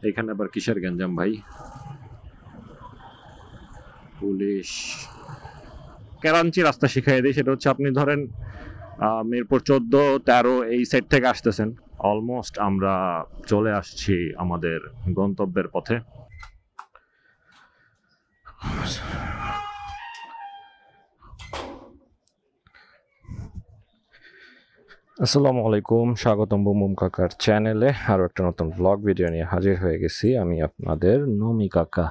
এখানে আবার কিসের গ্যাঞ্জাম ভাই? পুলিশ কেরাঞ্চি রাস্তা শিখাই দেয়, সেটা হচ্ছে আপনি ধরেন মিরপুর 14-13 এই সাইড থেকে আসতেছেন, অলমোস্ট আমরা চলে আসছি আমাদের গন্তব্যের পথে। আসসালামু আলাইকুম, স্বাগতম বুম বুম কাকার চ্যানেলে। আরও একটা নতুন ব্লগ ভিডিও নিয়ে হাজির হয়ে গেছি আমি আপনাদের নমি কাকা।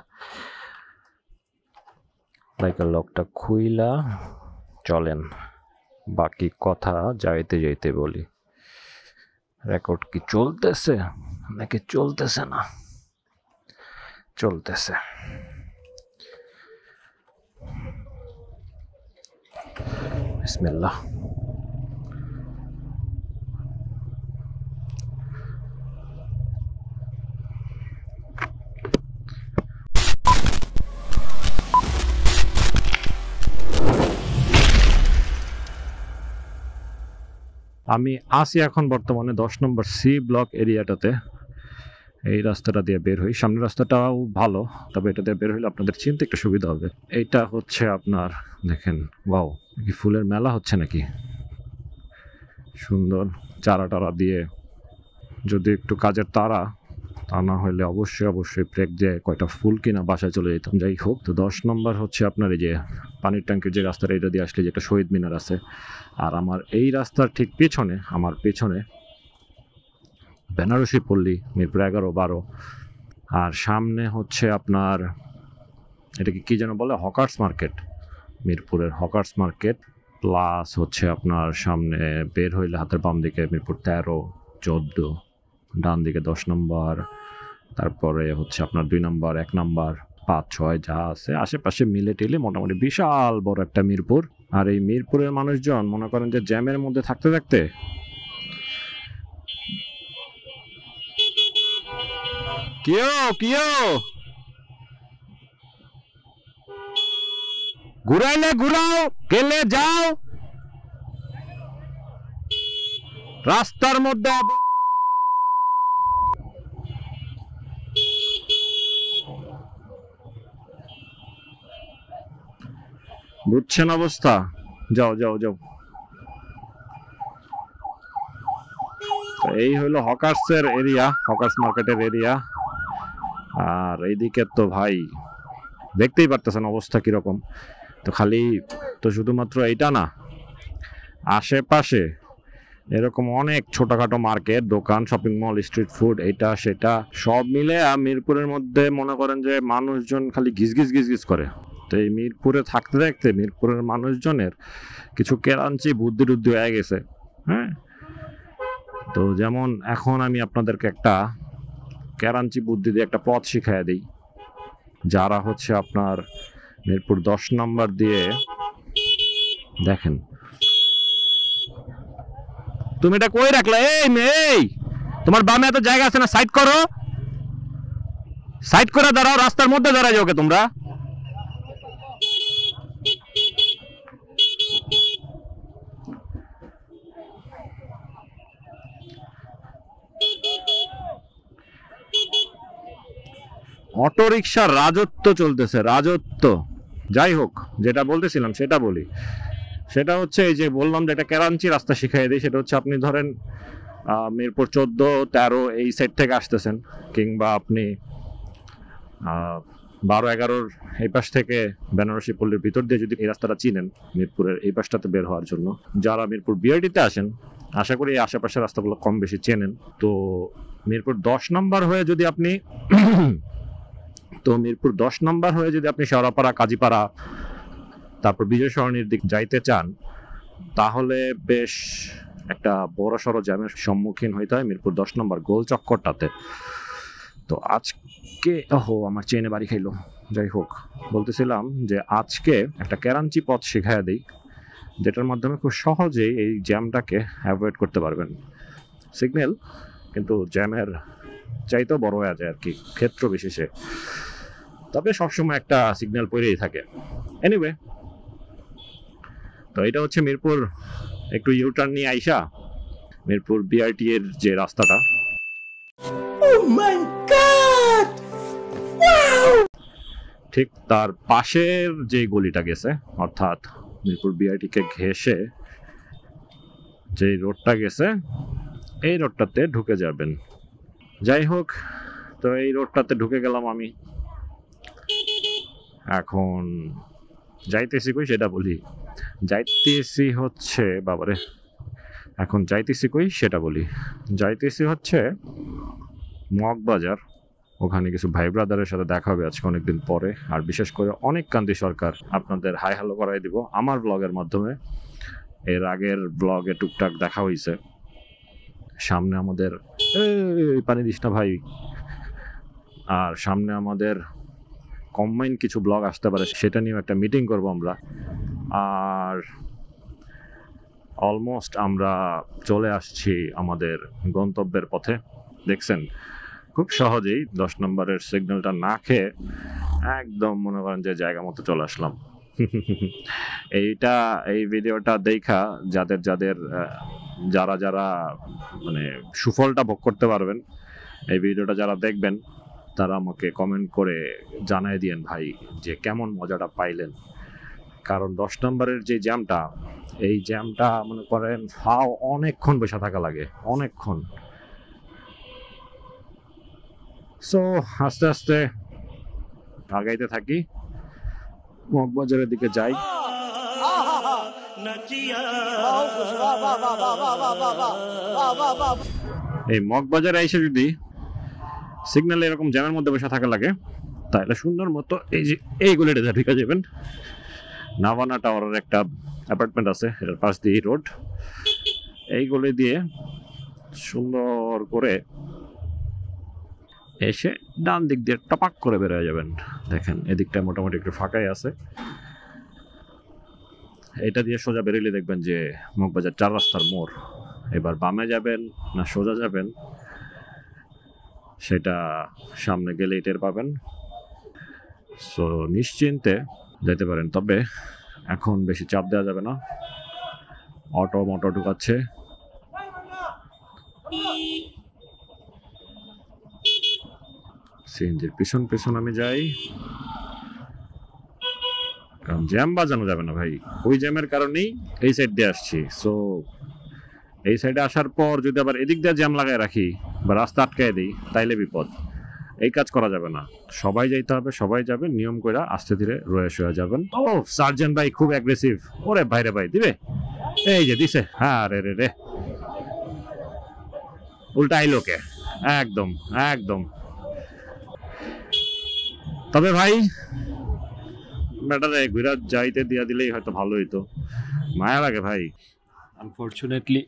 লাইকার লকটা খুইলা চলেন, বাকি কথা যাইতে যাইতে বলি। রেকর্ড কি চলতেছে নাকি চলতেছে না? চলতেছে। বিসমিল্লাহ। আমি আসি এখন বর্তমানে 10 নম্বর সি ব্লক এরিয়াটাতে। এই রাস্তাটা দিয়ে বের হই, সামনের রাস্তাটাও ভালো, তবে এটা দিয়ে বের হইলে আপনাদের চিনতে একটু সুবিধা হবে। এইটা হচ্ছে আপনার, দেখেন, ওয়াও, কি ফুলের মেলা হচ্ছে নাকি, সুন্দর চারা টারা দিয়ে। যদি একটু কাজের তারা, তা না হলে অবশ্যই ব্রেক দিয়ে কয়টা ফুল কিনা বাসায় চলে যেতাম। যাই হোক, তো 10 নম্বর হচ্ছে আপনার এই যে পানির ট্যাঙ্কের যে রাস্তাটা, এটা দিয়ে আসলে যে একটা শহীদ মিনার আছে, আর আমার এই রাস্তার ঠিক পেছনে, আমার পেছনে বেনারসি পল্লী, মিরপুর 11-12, আর সামনে হচ্ছে আপনার এটাকে কি যেন বলে, হকার্স মার্কেট, মিরপুরের হকার্স মার্কেট। প্লাস হচ্ছে আপনার সামনে বের হইলে হাতের বাম দিকে মিরপুর 13-14, ডান দিকে 10 নম্বর, তারপরে হচ্ছে আপনার 2 নম্বর, 1 নম্বর, 5-6 যা আছে আশেপাশে মিলে টিলে মোটামুটি বিশাল বড় একটা মিরপুর। আর এই মিরপুরের মানুষজন মনে করেন যে জ্যামের মধ্যে থাকতে থাকতে কিও ঘুরাইলে ঘুরাও, গেলে যাও, রাস্তার মধ্যে বুঝছেন অবস্থা। যাও। এই হলো হকার্সের এরিয়া, হকার্স মার্কেটের এরিয়া। আর এইদিকে তো ভাই দেখতেই পারতেছেন অবস্থা কিরকম। তো খালি তো শুধুমাত্র এইটা না, আশেপাশে এরকম অনেক ছোটখাটো মার্কেট, দোকান, শপিং মল, স্ট্রিট ফুড, এটা সেটা সব মিলে মিরপুরের মধ্যে মনে করেন যে মানুষজন খালি গিজ করে। তো এই মিরপুরে থাকতে থাকতে মিরপুরের মানুষজনের কিছু কেরাঞ্চি বুদ্ধি টুদ্ধি হয়ে গেছে। হ্যাঁ, তো যেমন এখন আমি আপনাদেরকে একটা কেরাঞ্চি বুদ্ধি দিয়ে একটা পথ শিখাই দিই। যারা হচ্ছে আপনার মিরপুর 10 নম্বর দিয়ে, দেখেন, তুমি এটা কই রাখলা? এই তোমার বামে এত জায়গা আছে না, সাইড করো, সাইড করে দাঁড়াও, রাস্তার মধ্যে দাঁড়াই যাও কে তোমরা? অটো রিকশার রাজত্ব চলতেছে, রাজত্ব। যাই হোক, যেটা বলতেছিলাম সেটা বলি। সেটা হচ্ছে এই যে বললাম যে একটা কেরাঞ্চি রাস্তা শিখাই দিই, সেটা হচ্ছে আপনি ধরেন মিরপুর 14-13 এই সাইড থেকে আসতেছেন, কিংবা আপনি 12-11 এই পাশ থেকে বেনারসি পল্লীর ভিতর দিয়ে যদি এই রাস্তাটা চিনেন, মিরপুরের এই পাশটাতে বের হওয়ার জন্য যারা মিরপুর বিআরটিতে আসেন, আশা করি এই আশেপাশের রাস্তাগুলো কম বেশি চেনেন। তো মিরপুর 10 নম্বর হয়ে যদি আপনি শেওড়াপাড়া, কাজীপাড়া, তারপর বিজয় সরণির দিক যাইতে চান, তাহলে বেশ একটা বড় সড়ো জ্যামের সম্মুখীন হইতে হয় মিরপুর 10 নম্বর গোল চক্করটাতে। তো আজকে আমার চেনে বাড়ি খাইলো। যাই হোক, বলতেছিলাম যে আজকে একটা কেরাঞ্চি পথ শিখাইয়া দিই, যেটার মাধ্যমে খুব সহজেই এই জ্যামটাকে অ্যাভয়েড করতে পারবেন। সিগন্যাল কিন্তু জ্যামের চাইতেও বড় হয়ে যায় আর কি, ক্ষেত্র বিশেষে, তবে সবসময় একটা সিগন্যাল পড়েই থাকে। এনিওয়ে, তো এটা হচ্ছে মিরপুর একটু ইউটার্ন নিয়ে আইসা মিরপুর বিআরটি এর যে রাস্তাটা, ঠিক তার পাশের যে গলিটা গেছে, অর্থাৎ মিরপুর বিআইটিকে ঘেঁষে যে রোডটা গেছে, এই রোডটাতে ঢুকে যাবেন। যাই হোক, তো এই রোডটাতে ঢুকে গেলাম আমি। এখন যাইতেছি কই সেটা বলি। যাইতেছি হচ্ছে বাবারে, এখন যাইতেছি কই সেটা বলি। যাইতেছি হচ্ছে মগবাজার। ওখানে কিছু ভাই ব্রাদারের সাথে দেখা হবে আজকে অনেকদিন পরে, আর বিশেষ করে অনেক কান্তি সরকার আপনাদের হাই হ্যালো করাই দিব আমার ব্লগের মাধ্যমে। এর আগের ব্লগে টুকটাক দেখা হয়েছে। সামনে আমাদের পানি দিস না ভাই। আর সামনে আমাদের কম্বাইন কিছু ব্লগ আসতে পারে, সেটা নিয়েও একটা মিটিং করব আমরা। আর অলমোস্ট আমরা চলে আসছি আমাদের গন্তব্যের পথে। দেখছেন খুব সহজেই 10 নম্বরের সিগন্যালটা না খেয়ে একদম মনে করেন যে জায়গা মতো চলে আসলাম। এই ভিডিওটা দেখা যারা যারা মানে সুফলটা ভোগ করতে পারবেন, এই ভিডিওটা যারা দেখবেন তারা আমাকে কমেন্ট করে জানাই দিয়েন ভাই যে কেমন মজাটা পাইলেন। কারণ 10 নম্বরের যে জ্যামটা, এই জ্যামটা মনে করেন ফাও অনেকক্ষণ বসে থাকা লাগে, অনেকক্ষণ। সো আস্তে আস্তে আগাইতে থাকি, মগবাজারের দিকে যাই। এই মগবাজারে এসে যদি সিগন্যালে এরকম জ্যামের মধ্যে বসে থাকা লাগে, তাহলে সুন্দর মতো এই যে এই গলিটাতে ঢুকে যাবেন। নাভানা টাওয়ারের একটা অ্যাপার্টমেন্ট আছে, এটার পাশ দিয়ে রোড। এই গলি দিয়ে সুন্দর করে এসে ডান দিক দিয়ে টপাক করে বেরোয় যাবেন। দেখেন এদিকটা মোটামুটি একটু ফাঁকাই আছে। এটা দিয়ে সোজা বেরোলে দেখবেন যে মগবাজার 4 রাস্তার মোড়। এবার বামে যাবেন না সোজা যাবেন সেটা সামনে গেলেই টের পাবেন। সো নিশ্চিন্তে যেতে পারেন, তবে এখন বেশি চাপ দেওয়া যাবে না। অটো মোটো ঢুকাচ্ছে। সিএনজির পিছন পিছন আমি যাই, কারণ জ্যাম বাজানো যাবে না ভাই। ওই জ্যামের কারণেই এই সাইড দিয়ে আসছি। সো এই সাইডে আসার পর যদি আবার এদিক দিয়ে জ্যাম লাগায় রাখি বা রাস্তা আটকায় দিই, তাইলে বিপদ। এই কাজ করা যাবে না। সবাই যাইতে হবে, সবাই যাবে নিয়ম করে, আস্তে ধীরে রয়ে শোয়া যাবেন। ও সার্জেন্ট ভাই খুব অ্যাগ্রেসিভ। ওরে ভাইরে ভাই দিবে, এই যে দিছে। হ্যাঁ রে রে রে, উল্টা আইলো কে, একদম একদম। তবে ভাই ব্যাটারে ঘুরা যাইতে দিয়া দিলেই হয়তো ভালো হইতো, মায়া লাগে ভাই। আনফরচুনেটলি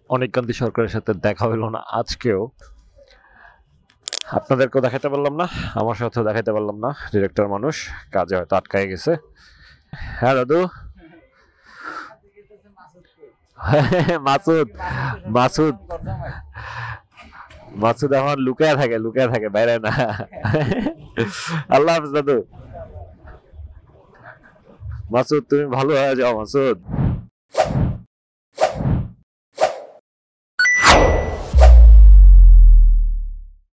অনেক কান্তি সরকারের সাথে দেখা হইল না আজকেও। আপনাদেরকেও দেখাতে পারলাম না, আমার সাথেও দেখাতে পারলাম না। ডিরেক্টর মানুষ, কাজে হয়তো আটকায় গেছে। হ্যাঁ দাদু। মাসুদ মাসুদ মাসুদ আমার লুকায় থাকে বাইরে না। আল্লাহ হাফেজ দাদু। মাসুদ তুমি ভালো হয়ে যাও মাসুদ।